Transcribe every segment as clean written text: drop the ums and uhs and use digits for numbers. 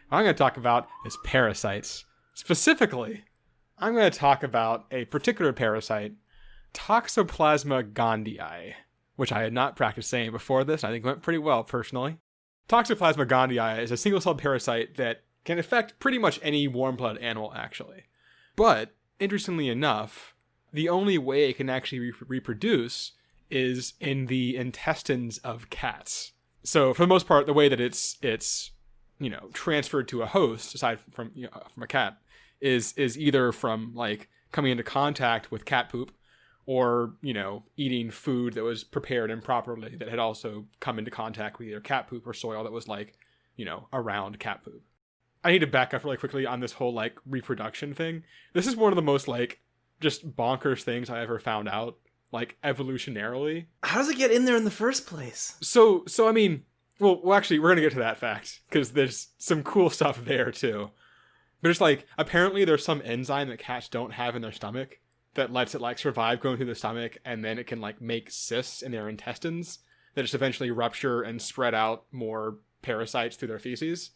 What I'm going to talk about is parasites. Specifically, I'm going to talk about a particular parasite, Toxoplasma gondii, which I had not practiced saying before this. I think it went pretty well, personally. Toxoplasma gondii is a single-celled parasite that can affect pretty much any warm-blooded animal, actually. But, interestingly enough, the only way it can actually reproduce is in the intestines of cats. So, for the most part, the way that it's transferred to a host, aside from from a cat, is either from like coming into contact with cat poop, or eating food that was prepared improperly that had also come into contact with either cat poop or soil that was like around cat poop. I need to back up really quickly on this whole like reproduction thing. This is one of the most like just bonkers things I ever found out, like evolutionarily. How does it get in there in the first place? So I mean, well actually we're gonna get to that fact because there's some cool stuff there too. But it's like apparently there's some enzyme that cats don't have in their stomach that lets it like survive going through the stomach, and then it can like make cysts in their intestines that just eventually rupture and spread out more parasites through their feces.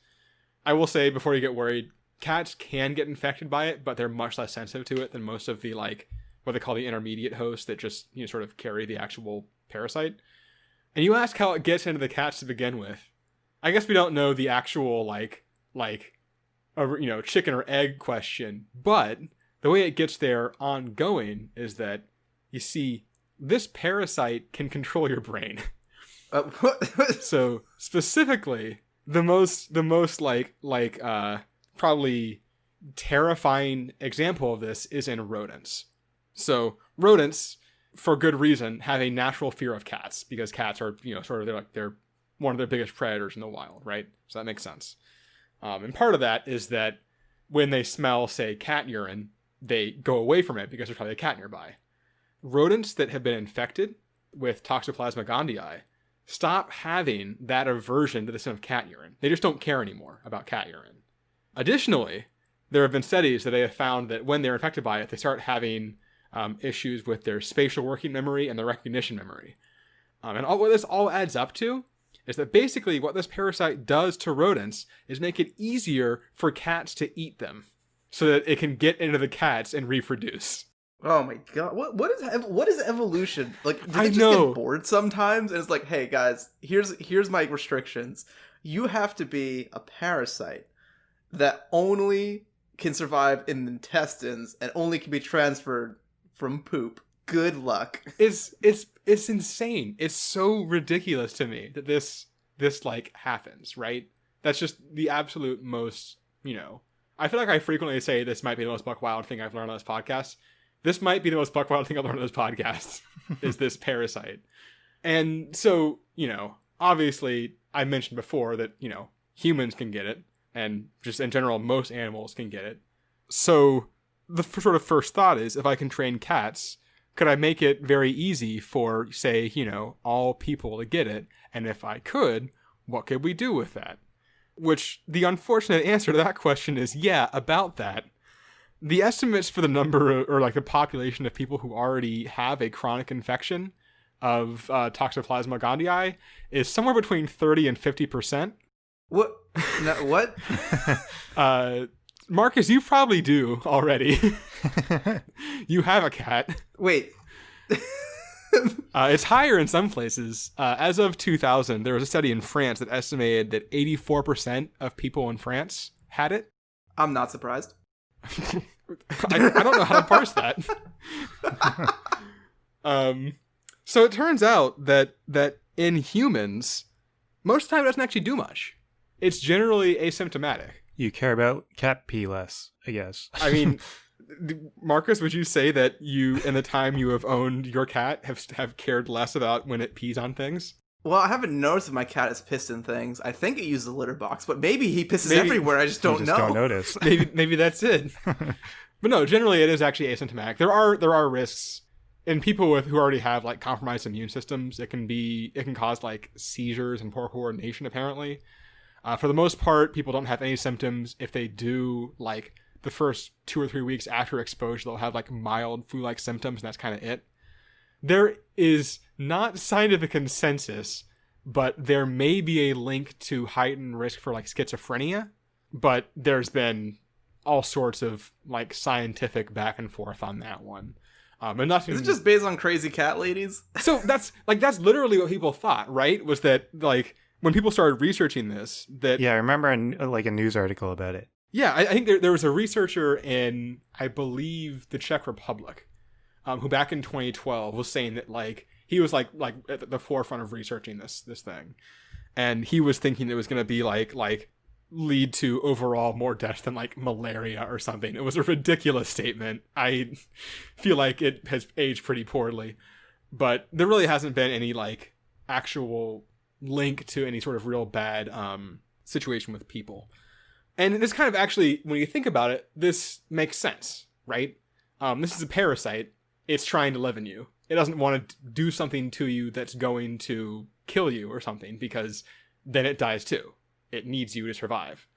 I will say before you get worried, cats can get infected by it, but they're much less sensitive to it than most of the like what they call the intermediate hosts that just sort of carry the actual parasite. And you ask how it gets into the cats to begin with. I guess we don't know the actual like chicken or egg question, but the way it gets there ongoing is that you see this parasite can control your brain. So specifically, the most probably terrifying example of this is in rodents. So rodents, for good reason, have a natural fear of cats because cats are they're one of their biggest predators in the wild, right? So that makes sense. And part of that is that when they smell, say, cat urine, they go away from it because there's probably a cat nearby. Rodents that have been infected with Toxoplasma gondii stop having that aversion to the scent of cat urine. They just don't care anymore about cat urine. Additionally, there have been studies that they have found that when they're infected by it, they start having issues with their spatial working memory and their recognition memory. And what this all adds up to is that basically what this parasite does to rodents is make it easier for cats to eat them so that it can get into the cats and reproduce. Oh my god. What is evolution? Like, do they just get bored sometimes? And it's like, hey guys, here's my restrictions. You have to be a parasite that only can survive in the intestines and only can be transferred from poop. Good luck. It's insane. It's so ridiculous to me that this like happens, right? That's just the absolute most, I feel like I frequently say this might be the most buck wild thing I've learned on this podcast. This might be the most buck wild thing I've learned on this podcast is this parasite. And so, obviously I mentioned before that, humans can get it, and just in general, most animals can get it. So the sort of first thought is, if I can train cats, could I make it very easy for, say, all people to get it? And if I could, what could we do with that? Which the unfortunate answer to that question is, yeah, about that. The estimates for the number or like the population of people who already have a chronic infection of Toxoplasma gondii is somewhere between 30 and 50%. What? No, what? Marcus, you probably do already. You have a cat. Wait. It's higher in some places. As of 2000, there was a study in France that estimated that 84% of people in France had it. I'm not surprised. I don't know how to parse that. So it turns out that in humans, most of the time it doesn't actually do much. It's generally asymptomatic. You care about cat pee less, I guess. I mean, Marcus, would you say that you, in the time you have owned your cat, have cared less about when it pees on things? Well, I haven't noticed if my cat has pissed in things. I think it uses the litter box, but maybe he pisses everywhere. I just don't know. Don't notice. maybe that's it. But no, generally it is actually asymptomatic. There are risks in people who already have like compromised immune systems. It can cause like seizures and poor coordination. Apparently, for the most part, people don't have any symptoms. If they do, like the first 2 or 3 weeks after exposure, they'll have like mild flu-like symptoms, and that's kind of it. There is not scientific consensus, but there may be a link to heightened risk for like schizophrenia. but there's been all sorts of like scientific back and forth on that one. And nothing. Is it just based on crazy cat ladies? So that's literally what people thought, right? Was that like when people started researching this, that Yeah, I remember a news article about it. Yeah, I think there was a researcher in, I believe, the Czech Republic, who back in 2012 was saying that like he was like at the forefront of researching this thing, and he was thinking it was going to be like lead to overall more deaths than like malaria or something. It was a ridiculous statement. I feel like it has aged pretty poorly, but there really hasn't been any like actual link to any sort of real bad situation with people. And this kind of actually, when you think about it, this makes sense, right? This is a parasite. It's trying to live in you. It doesn't want to do something to you that's going to kill you or something, because then it dies too. It needs you to survive.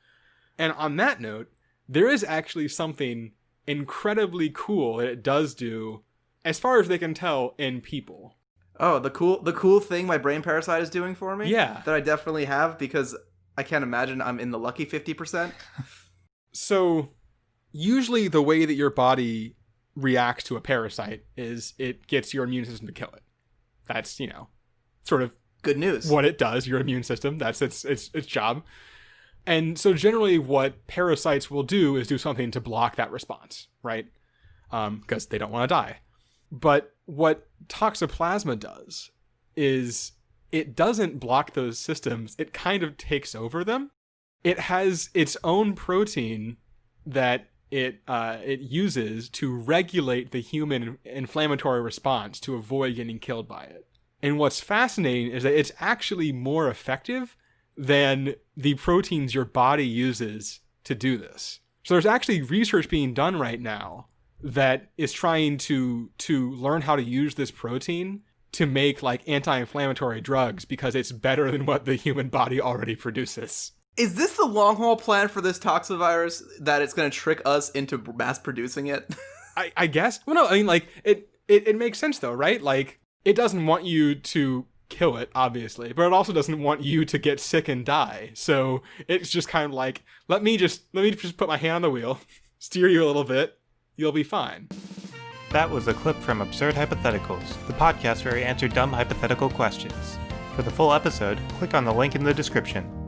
And on that note, there is actually something incredibly cool that it does do, as far as they can tell, in people. Oh, the cool thing my brain parasite is doing for me? Yeah. That I definitely have, because I can't imagine I'm in the lucky 50%. So, usually the way that your body reacts to a parasite is it gets your immune system to kill it. That's, sort of good news. What it does, your immune system. That's its job. And so generally what parasites will do is do something to block that response, right? Because they don't want to die. But what Toxoplasma does is it doesn't block those systems. It kind of takes over them. It has its own protein that it uses to regulate the human inflammatory response to avoid getting killed by it. And what's fascinating is that it's actually more effective than the proteins your body uses to do this. So there's actually research being done right now that is trying to learn how to use this protein to make like anti-inflammatory drugs, because it's better than what the human body already produces. Is this the long haul plan for this toxovirus, that it's going to trick us into mass producing it? I guess. Well, no, I mean, like it makes sense though, right? Like it doesn't want you to kill it, obviously, but it also doesn't want you to get sick and die. So it's just kind of like, let me just put my hand on the wheel, steer you a little bit. You'll be fine. That was a clip from Absurd Hypotheticals, the podcast where we answer dumb hypothetical questions. For the full episode, click on the link in the description.